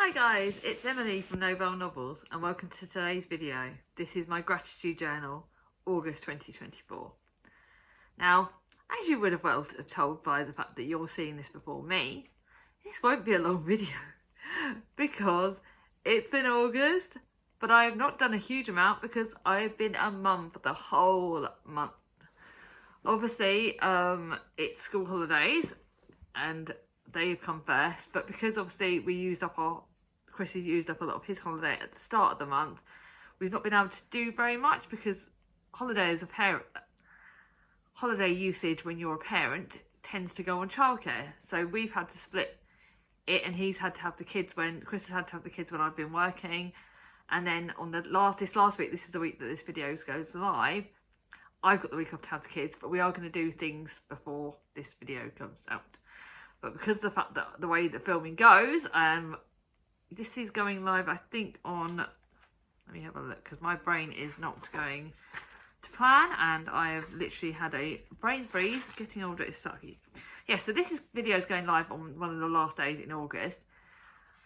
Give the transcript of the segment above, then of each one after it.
Hi guys, it's Emily from Novelle Novels and welcome to today's video. This is my gratitude journal, August 2024. Now, as you would have well have told by the fact that you're seeing this before me, this won't be a long video because it's been August, but I have not done a huge amount because I've been a mum for the whole month. Obviously, it's school holidays and they've come first, but because obviously Chris has used up a lot of his holiday at the start of the month, we've not been able to do very much because holiday usage when you're a parent tends to go on childcare. So we've had to split it, and Chris has had to have the kids when I've been working, and then on this last week, this is the week that this video goes live, I've got the week off to have the kids, but we are going to do things before this video comes out. But because of the fact that the way the filming goes, this is going live, I think, on, let me have a look, because my brain is not going to plan, and I have literally had a brain freeze. Getting older is sucky. Yeah, so this video is going live on one of the last days in August,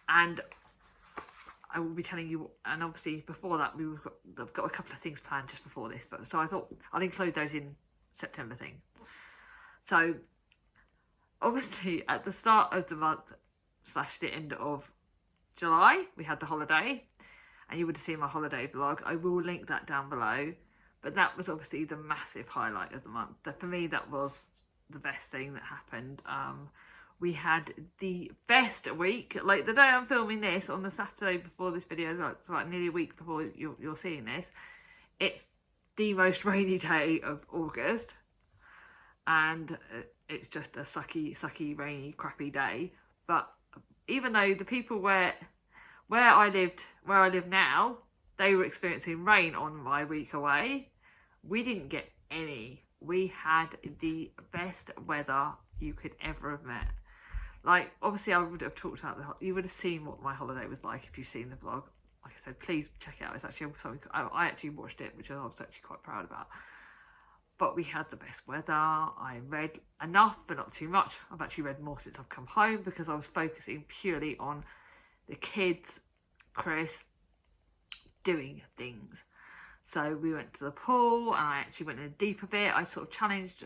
and I will be telling you, and obviously before that, I've got a couple of things planned just before this, but so I thought I'll include those in September thing. So, obviously, at the start of the month / the end of July, we had the holiday, and you would have seen my holiday vlog. I will link that down below, but that was obviously the massive highlight of the month. For me, that was the best thing that happened. We had the best week, like the day I'm filming this, on the Saturday before this video, it's like nearly a week before you're seeing this, it's the most rainy day of August, and it's just a sucky, rainy, crappy day. But even though the people where I live now, they were experiencing rain on my week away, we didn't get any. We had the best weather you could ever have met. Like, obviously I would have talked about you would have seen what my holiday was like if you've seen the vlog. Like I said, please check it out. It's actually something I actually watched it, which I was actually quite proud about. But we had the best weather. I read enough, but not too much. I've actually read more since I've come home because I was focusing purely on the kids, Chris, doing things. So we went to the pool, and I actually went in a deeper bit. I sort of challenged,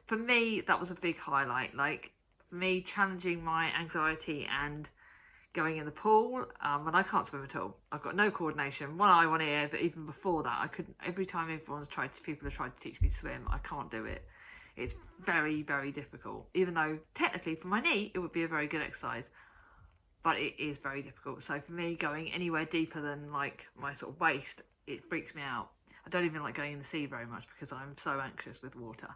for me, that was a big highlight. Like, for me, challenging my anxiety and going in the pool, when I can't swim at all. I've got no coordination, one eye, one ear, but even before that, I couldn't. Every time people have tried to teach me to swim, I can't do it. It's very, very difficult, even though technically for my knee, it would be a very good exercise, but it is very difficult. So for me, going anywhere deeper than like my sort of waist, it freaks me out. I don't even like going in the sea very much because I'm so anxious with water.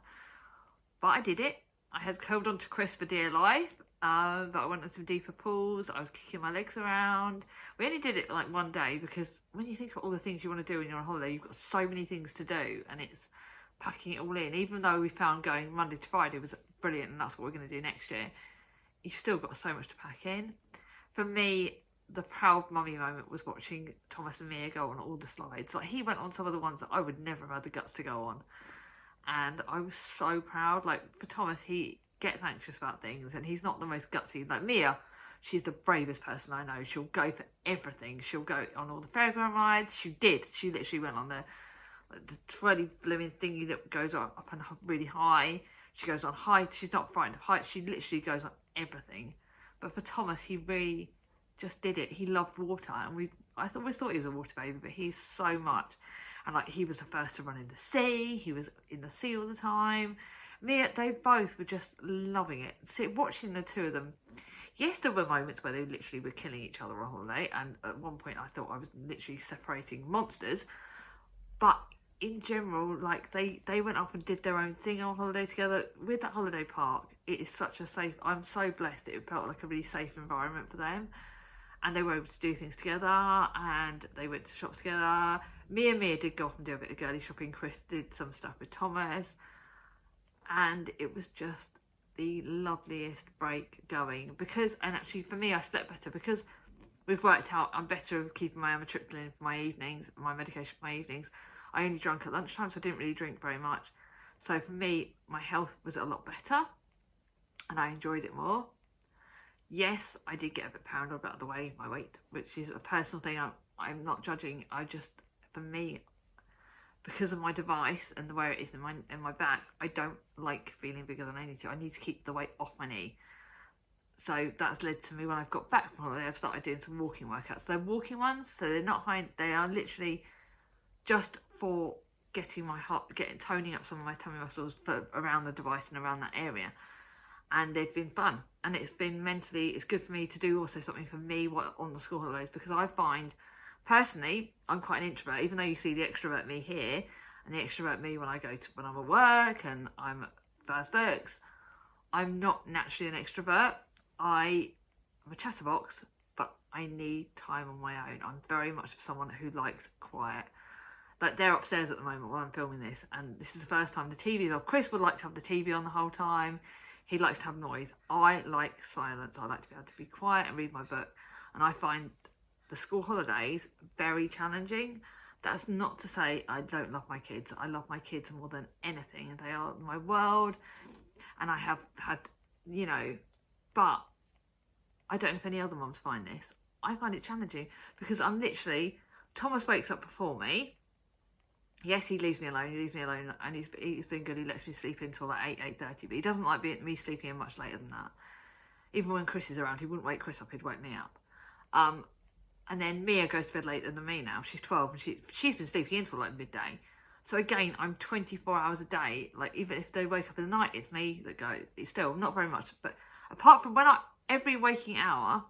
But I did it. I had held on to Chris for dear life. But I went on some deeper pools. I was kicking my legs around. We only did it like one day because when you think of all the things you want to do when you're on holiday, you've got so many things to do, and it's packing it all in. Even though we found going Monday to Friday was brilliant, and that's what we're going to do next year, you've still got so much to pack in. For me, the proud mummy moment was watching Thomas and Mia go on all the slides. Like, he went on some of the ones that I would never have had the guts to go on, and I was so proud. Like, for Thomas, he gets anxious about things, and he's not the most gutsy. Like Mia, she's the bravest person I know. She'll go for everything. She'll go on all the fairground rides. She literally went on the twirly blooming thingy that goes up and really high. She goes on heights. She's not frightened of heights. She literally goes on everything. But for Thomas, he really just did it. He loved water, and I always thought he was a water baby, but he's so much. And like, he was the first to run in the sea. He was in the sea all the time. Mia, they both were just loving it. See, watching the two of them, yes, there were moments where they literally were killing each other on holiday, and at one point I thought I was literally separating monsters, but in general, like, they went off and did their own thing on holiday together. With that holiday park, it is such a safe, I'm so blessed that it felt like a really safe environment for them, and they were able to do things together, and they went to shops together. Mia did go off and do a bit of girly shopping. Chris did some stuff with Thomas, and it was just the loveliest break going. And actually for me, I slept better because we've worked out I'm better at keeping my amitriptyline for my evenings, my medication for my evenings. I only drank at lunchtime, so I didn't really drink very much. So for me, my health was a lot better, and I enjoyed it more. Yes, I did get a bit paranoid about the way my weight, which is a personal thing. I'm not judging. I just, for me, because of my device and the way it is in my back, I don't like feeling bigger than I need to. I need to keep the weight off my knee. So that's led to me, when I've got back from holiday, I've started doing some walking workouts. They're walking ones, so they're not high. They are literally just for getting my heart, toning up some of my tummy muscles for around the device and around that area. And they've been fun, and it's been mentally, it's good for me to do also something for me on the school holidays, because I find personally I'm quite an introvert, even though you see the extrovert me here and the extrovert me when I'm at work and I'm at First Books. I'm not naturally an extrovert. I'm a chatterbox, but I need time on my own. I'm very much someone who likes quiet. Like, they're upstairs at the moment while I'm filming this, and this is the first time the TV's off. Chris would like to have the TV on the whole time. He likes to have noise. I like silence. I like to be able to be quiet and read my book. And I find the school holidays very challenging. That's not to say I don't love my kids. I love my kids more than anything. They are my world. And I have had, but I don't know if any other mums find this. I find it challenging because I'm literally, Thomas wakes up before me. Yes, he leaves me alone, and he's been good. He lets me sleep until like 8:30, but he doesn't like me sleeping in much later than that. Even when Chris is around, he wouldn't wake Chris up, he'd wake me up. And then Mia goes to bed later than me now. She's 12, and she's been sleeping until like midday. So again, I'm 24 hours a day. Like, even if they wake up in the night, it's me that goes. It's still not very much, but apart from every waking hour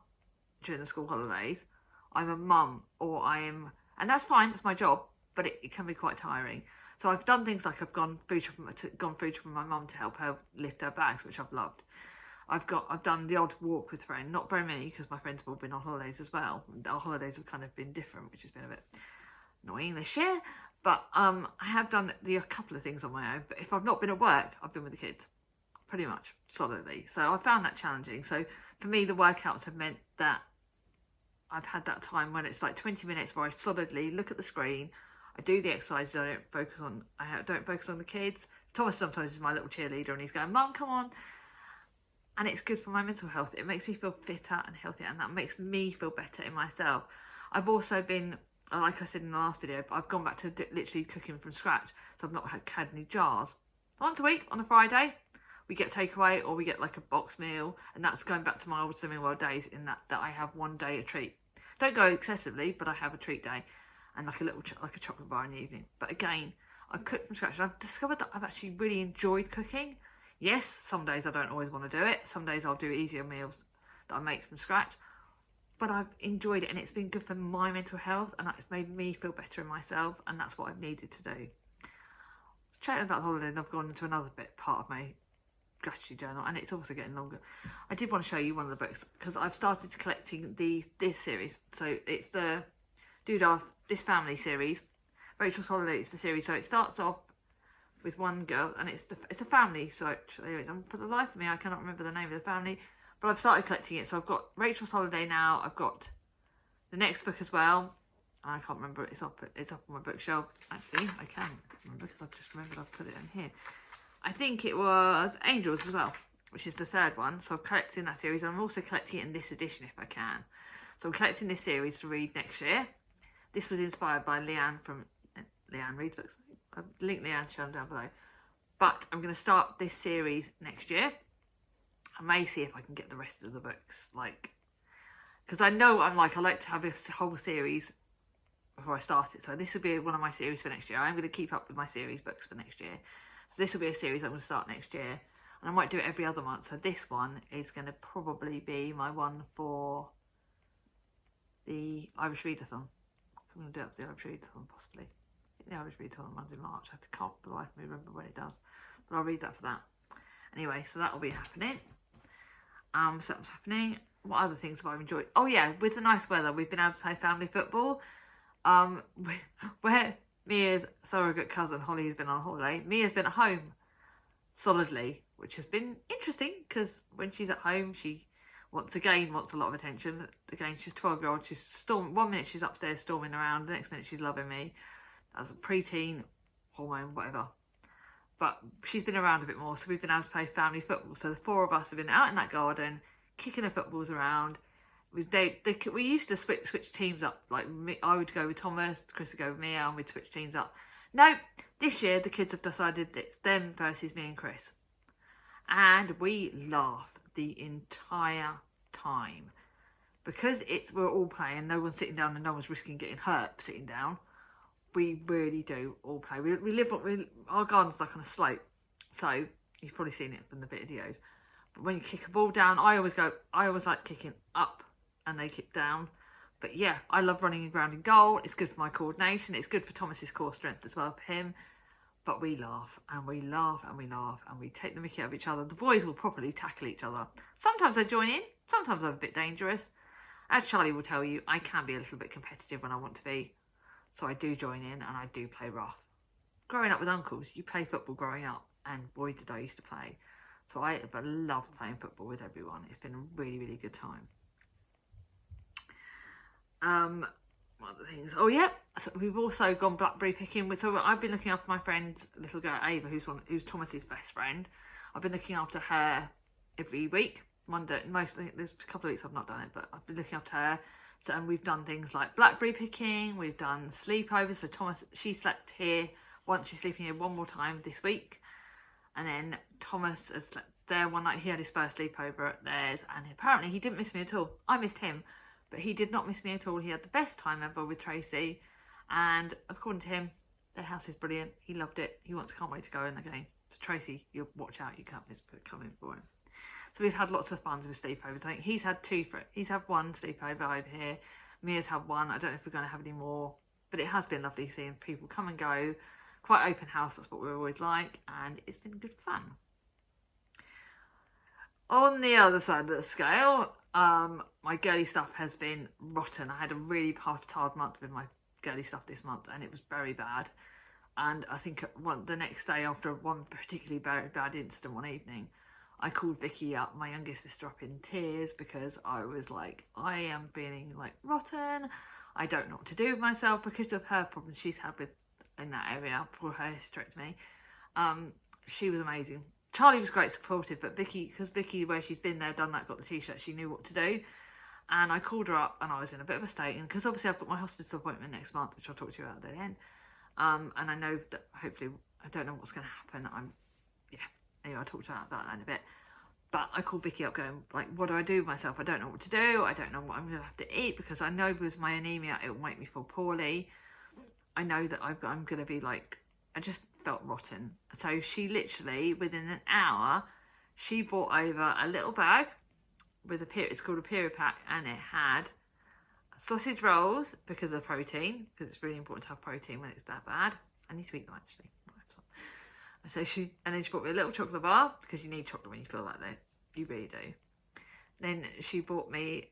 during the school holidays, I'm a mum, and that's fine, that's my job. But it can be quite tiring. So I've done things like I've gone food shopping with my mum to help her lift her bags, which I've loved. I've done the odd walk with friends, not very many because my friends have all been on holidays as well. Our holidays have kind of been different, which has been a bit annoying this year. But I have done a couple of things on my own. But if I've not been at work, I've been with the kids, pretty much solidly. So I found that challenging. So for me, the workouts have meant that I've had that time when it's like 20 minutes where I solidly look at the screen. I do the exercises. I don't focus on the kids. Thomas sometimes is my little cheerleader, and he's going, "Mum, come on!" And it's good for my mental health. It makes me feel fitter and healthier, and that makes me feel better in myself. I've also been, like I said in the last video, I've gone back to literally cooking from scratch. So I've not had any jars. Once a week on a Friday, we get takeaway or we get like a box meal, and that's going back to my old Slimming World days. In that I have one day a treat. Don't go excessively, but I have a treat day. And like a chocolate bar in the evening. But again, I've cooked from scratch, and I've discovered that I've actually really enjoyed cooking. Yes, some days I don't always want to do it. Some days I'll do easier meals that I make from scratch. But I've enjoyed it, and it's been good for my mental health, and it's made me feel better in myself, and that's what I've needed to do. Chatting about the holiday, and I've gone into another part of my gratitude journal, and it's also getting longer. I did want to show you one of the books, because I've started collecting this series. So it's the This Family series. Rachel's Holiday is the series. So it starts off with one girl, and it's a family. So for the life of me, I cannot remember the name of the family, but I've started collecting it. So I've got Rachel's Holiday now. I've got the next book as well. I can't remember. It's up on my bookshelf. Actually, I can remember because I've just remembered I've put it in here. I think it was Angels as well, which is the third one. So I'm collecting that series. I'm also collecting it in this edition if I can. So I'm collecting this series to read next year. This was inspired by Leanne from Leanne Reads Books. I'll link Leanne's channel down below. But I'm going to start this series next year. I may see if I can get the rest of the books, because I know I like to have this whole series before I start it. So this will be one of my series for next year. I'm going to keep up with my series books for next year. So this will be a series I'm going to start next year. And I might do it every other month. So this one is going to probably be my one for the Irish Readathon. So I'm going to do it for the Irish Readathon possibly. I think the Irish Readathon runs in March. I can't for the life of me remember when it does. But I'll read that for that. Anyway, so that will be happening. So that's happening. What other things have I enjoyed? Oh yeah, with the nice weather, we've been able to play family football. Where Mia's surrogate cousin Holly has been on holiday, Mia's been at home solidly, which has been interesting because when she's at home, she wants a lot of attention. Again, she's 12-year-old. She's 1 minute she's upstairs storming around, the next minute she's loving me. As a preteen, hormone, whatever. But she's been around a bit more, so we've been able to play family football. So the 4 of us have been out in that garden, kicking the footballs around. We used to switch teams up. Like I would go with Thomas, Chris would go with Mia, and we'd switch teams up. No, this year the kids have decided that it's them versus me and Chris. And we laughed the entire time. Because we're all playing, no one's sitting down and no one's risking getting hurt sitting down. We really do all play. Our garden's like on a slope. So you've probably seen it from the videos. But when you kick a ball down, I always like kicking up and they kick down. But yeah, I love running and grounding goal. It's good for my coordination. It's good for Thomas's core strength as well for him. But we laugh and we laugh and we laugh and we take the mickey out of each other. The boys will properly tackle each other. Sometimes I join in. Sometimes I'm a bit dangerous. As Charlie will tell you, I can be a little bit competitive when I want to be. So I do join in and I do play rough. Growing up with uncles, you play football growing up. And boy, did I used to play. So I love playing football with everyone. It's been a really, really good time. What other things? Oh yeah, so we've also gone blackberry picking. So I've been looking after my friend, little girl Ava, who's Thomas's best friend. I've been looking after her every week. There's a couple of weeks I've not done it, but I've been looking after her. So, and we've done things like blackberry picking. We've done sleepovers. So Thomas, she slept here once. She's sleeping here one more time this week. And then Thomas has slept there one night. He had his first sleepover at theirs, and apparently he didn't miss me at all. I missed him, but he did not miss me at all. He had the best time ever with Tracy, and according to him, their house is brilliant. He loved it. Can't wait to go in again. So Tracy, you'll watch out. You can't miss coming for him. So we've had lots of fun with sleepovers. I think he's had he's had one sleepover over here. Mia's had one. I don't know if we're going to have any more, but it has been lovely seeing people come and go. Quite open house, that's what we're always like, and it's been good fun. On the other side of the scale, my girly stuff has been rotten. I had a really hard month with my girly stuff this month, and it was very bad. And I think the next day, after one particularly bad incident one evening, I called Vicky up, my youngest sister, up in tears because I was like, I am feeling like rotten. I don't know what to do with myself because of her problems she's had in that area for her hysterectomy. She was amazing. Charlie was great supportive, but Vicky, where she's been there, done that, got the t-shirt, she knew what to do. And I called her up and I was in a bit of a state, and because obviously I've got my hospital appointment next month, which I'll talk to you about at the end. And I know that hopefully, I don't know what's going to happen. Anyway, I'll talk to you about that in a bit. But I called Vicky up going, like, what do I do with myself? I don't know what to do. I don't know what I'm going to have to eat because I know with my anemia, it will make me feel poorly. I know that I'm going to be like, I just felt rotten. So she literally, within an hour, she brought over a little bag with it's called a period pack, and it had sausage rolls because of the protein, because it's really important to have protein when it's that bad. I need to eat them actually. So she brought me a little chocolate bar because you need chocolate when you feel like that. You really do. Then she brought me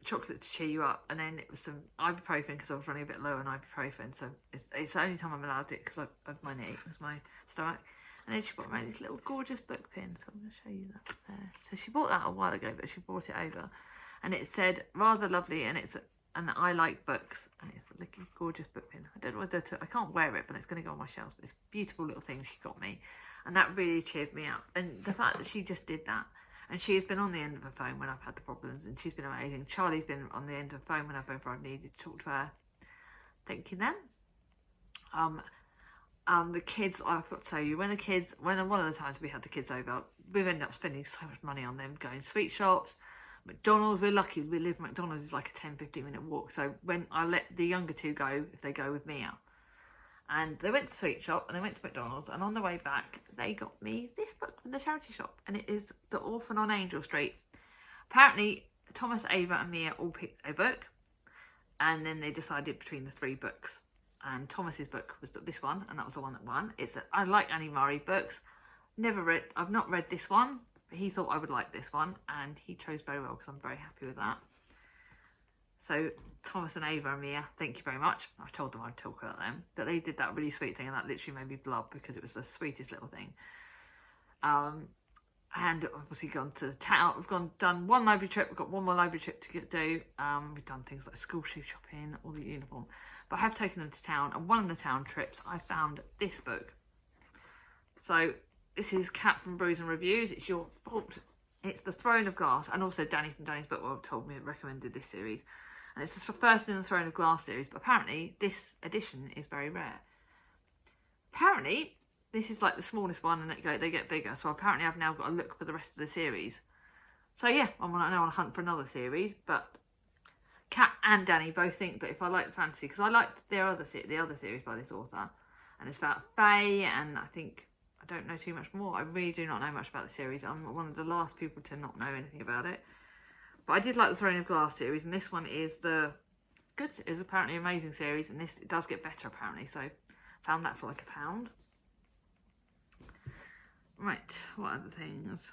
chocolate to cheer you up, and then it was some ibuprofen because I was running a bit low on ibuprofen. So it's the only time I'm allowed it because of my knee, it was my stomach. And then she brought me this little gorgeous book pin, so I'm going to show you that there. So she bought that a while ago, but she brought it over, and it said rather lovely, and I like books, and it's a little gorgeous book pin. I don't know whether I can't wear it, but it's going to go on my shelves. But it's a beautiful little thing she got me, and that really cheered me up. And the fact that she just did that, and she has been on the end of the phone when I've had the problems, and she's been amazing. Charlie's been on the end of the phone whenever I've needed to talk to her. Thank you, then. The kids, I've got to tell you, one of the times we had the kids over, we've ended up spending so much money on them, going sweet shops, McDonald's. We're lucky we live, McDonald's is like a 10-15 minute walk. So when I let the younger two go, if they go with Mia, and they went to sweet shop and they went to McDonald's, and on the way back they got me this book from the charity shop, and it is The Orphan on Angel Street. Apparently Thomas, Ava and Mia all picked a book, and then they decided between the three books, and Thomas's book was this one, and that was the one that won. I like Annie Murray books. I've not read this one, but he thought I would like this one, and he chose very well because I'm very happy with that. So Thomas and Ava and Mia, thank you very much. I told them I'd talk about them, but they did that really sweet thing, and that literally made me blub because it was the sweetest little thing. And obviously gone to town. We've done one library trip. We've got one more library trip to do. We've done things like school shoe shopping, all the uniform. But I have taken them to town, and one of the town trips I found this book. So this is Cat from Brews and Reviews. It's your fault It's The Throne of Glass, and also Danny from Danny's Book World recommended this series. And it's the first in the Throne of Glass series, but apparently this edition is very rare. Apparently, this is like the smallest one, and they get bigger, so apparently I've now got to look for the rest of the series. So yeah, I'm now on a hunt for another series, but Kat and Danny both think that if I like fantasy, because I liked the other series by this author, and it's about Fae, and I don't know too much more. I really do not know much about the series. I'm one of the last people to not know anything about it. But I did like the Throne of Glass series, and this one is apparently an amazing series, and it does get better apparently, so found that for like £1. Right, what other things?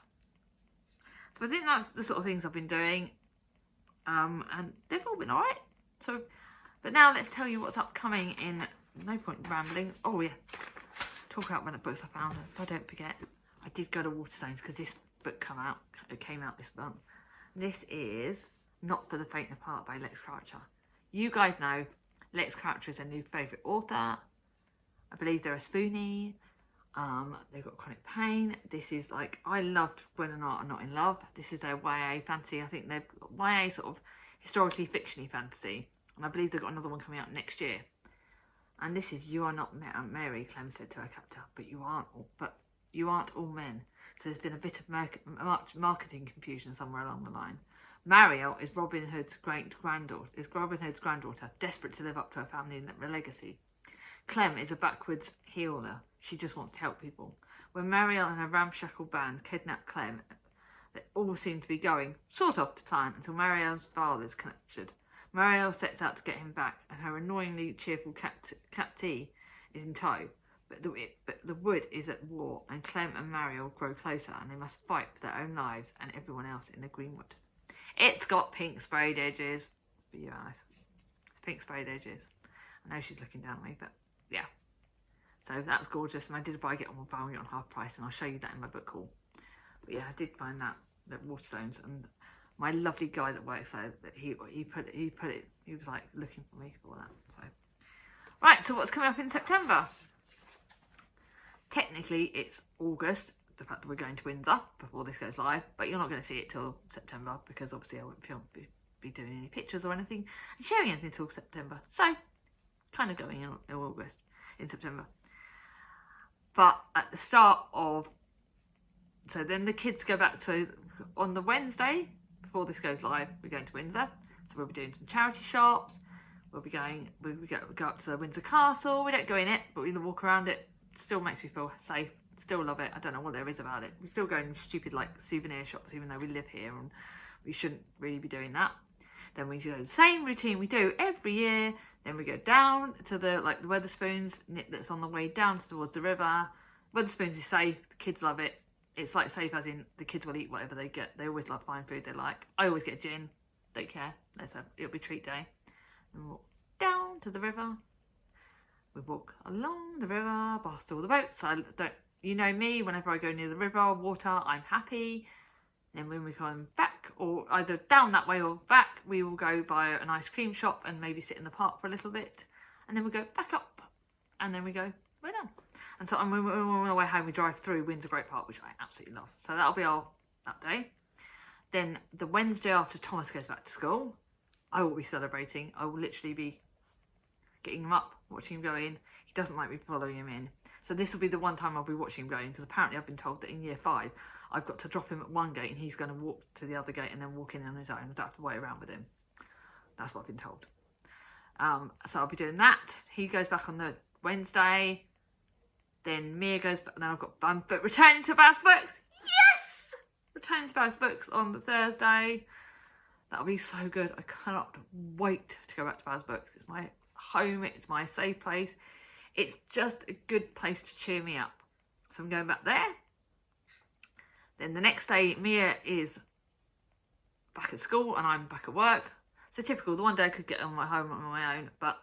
So I think that's the sort of things I've been doing, and they've all been alright. So, but now let's tell you what's upcoming in No Point Rambling. Oh yeah, talk about one of the books I found. If I don't forget, I did go to Waterstones because this book came out this month. This is Not for the Faint of Heart by Lex Croucher. You guys know Lex Croucher is a new favourite author. I believe they're a Spoonie. They've got Chronic Pain. This is like, I loved When and Art Are Not in Love. This is their YA fantasy. I think they've got YA sort of historically fictiony fantasy. And I believe they've got another one coming out next year. And this is You Are Not Mary, Clem said to her captor, but you aren't all men. So there's been a bit of marketing confusion somewhere along the line. Mariel is Robin Hood's granddaughter, desperate to live up to her family legacy. Clem is a backwards healer. She just wants to help people. When Mariel and her ramshackle band kidnap Clem, they all seem to be going sort of to plan until Mariel's father is captured. Mariel sets out to get him back, and her annoyingly cheerful captee is in tow. But the wood is at war, and Clem and Mariel grow closer, and they must fight for their own lives and everyone else in the Greenwood. It's got pink sprayed edges. Be your eyes. It's pink sprayed edges. I know she's looking down at me, but yeah. So that was gorgeous, and I did buy it on half price, and I'll show you that in my book haul. But yeah, I did find that at Waterstones, and my lovely guy that works there, that he was like looking for me for that. So right, so what's coming up in September? Technically, it's August, the fact that we're going to Windsor before this goes live, but you're not going to see it till September because obviously I won't be doing any pictures or anything and sharing anything until September. So, kind of going in September. But at the start of, so then the kids go back, so on the Wednesday, before this goes live, we're going to Windsor. So we'll be doing some charity shops, we go up to the Windsor Castle. We don't go in it, but we walk around it. Still makes me feel safe, still love it. I don't know what there is about it. We still go in stupid like souvenir shops even though we live here and we shouldn't really be doing that. Then we do the same routine we do every year. Then we go down to the Wetherspoons that's on the way down towards the river. Wetherspoons is safe, the kids love it. It's like safe as in the kids will eat whatever they get. They always love fine food they like. I always get gin, don't care. It'll be treat day. And we'll walk down to the river. We walk along the river, past all the boats. You know me, whenever I go near the river or water, I'm happy. Then when we come back, or either down that way or back, we will go by an ice cream shop and maybe sit in the park for a little bit. And then we go back up, and then we go way down. And so when we're on our way home, we drive through Windsor Great Park, which I absolutely love. So that'll be that day. Then the Wednesday after Thomas goes back to school, I will be celebrating. I will literally be getting him up, watching him go in. He doesn't like me following him in. So this will be the one time I'll be watching him go in, because apparently I've been told that in year 5, I've got to drop him at one gate and he's going to walk to the other gate and then walk in on his own. I don't have to wait around with him. That's what I've been told. So I'll be doing that. He goes back on the Wednesday. Then Mia goes back. Now I've got but returning to Babs Books. Yes! Returning to Babs Books on the Thursday. That'll be so good. I cannot wait to go back to Babs Books. It's my home. It's my safe place. It's just a good place to cheer me up. So I'm going back there. Then the next day, Mia is back at school and I'm back at work. So typical, the one day I could get on my home on my own. But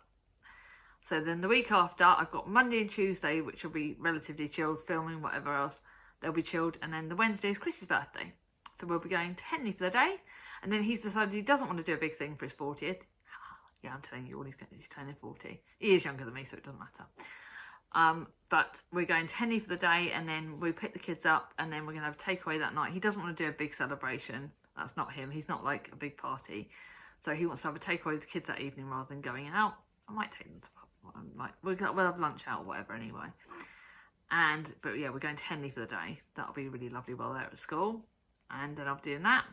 so then the week after, I've got Monday and Tuesday, which will be relatively chilled, filming, whatever else. They'll be chilled. And then the Wednesday is Chris's birthday. So we'll be going to Henley for the day. And then he's decided he doesn't want to do a big thing for his 40th. Yeah, I'm telling you all, he's turning 40. He is younger than me, so it doesn't matter. But we're going to Henley for the day, and then we pick the kids up, and then we're going to have a takeaway that night. He doesn't want to do a big celebration. That's not him. He's not like a big party. So he wants to have a takeaway with the kids that evening rather than going out. I might take them to the pub. We'll have lunch out or whatever anyway. But yeah, we're going to Henley for the day. That'll be really lovely while they're at school. And then I'll be doing that.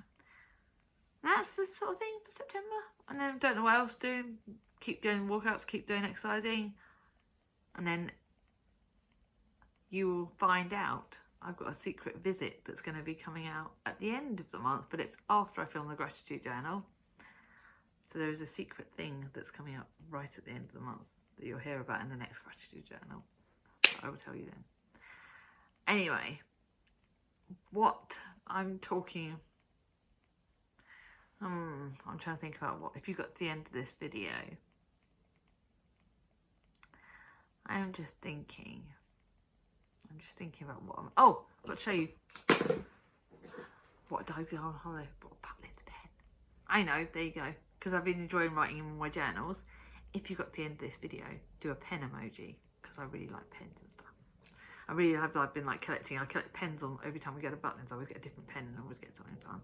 And that's the sort of thing for September. And then don't know what else to do. Keep doing walkouts, keep doing exercising. And then you will find out I've got a secret visit that's going to be coming out at the end of the month, but it's after I film the gratitude journal. So there is a secret thing that's coming up right at the end of the month that you'll hear about in the next gratitude journal. I will tell you then. Anyway, what I'm talking... I'm trying to think about what... If you got to the end of this video... I'm just thinking about what I'm... Oh, I've got to show you what did I go on holiday? Brought Patlin's pen. I know, there you go. Because I've been enjoying writing in my journals. If you got to the end of this video, do a pen emoji. Because I really like pens and stuff. I really have been like collecting. I collect pens on every time we go to Butlins. I always get a different pen and I always get something fun.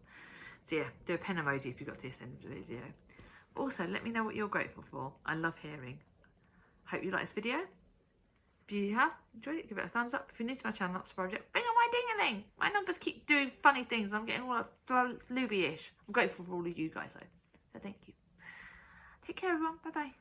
So yeah, do a pen emoji if you got to this end of the video. Also, let me know what you're grateful for. I love hearing. Hope you like this video. If you have enjoyed it, give it a thumbs up. If you're new to my channel, not subscribed yet, bang on my ding-a-ling. My numbers keep doing funny things. I'm getting all Luby-ish. I'm grateful for all of you guys though. So thank you. Take care everyone. Bye bye.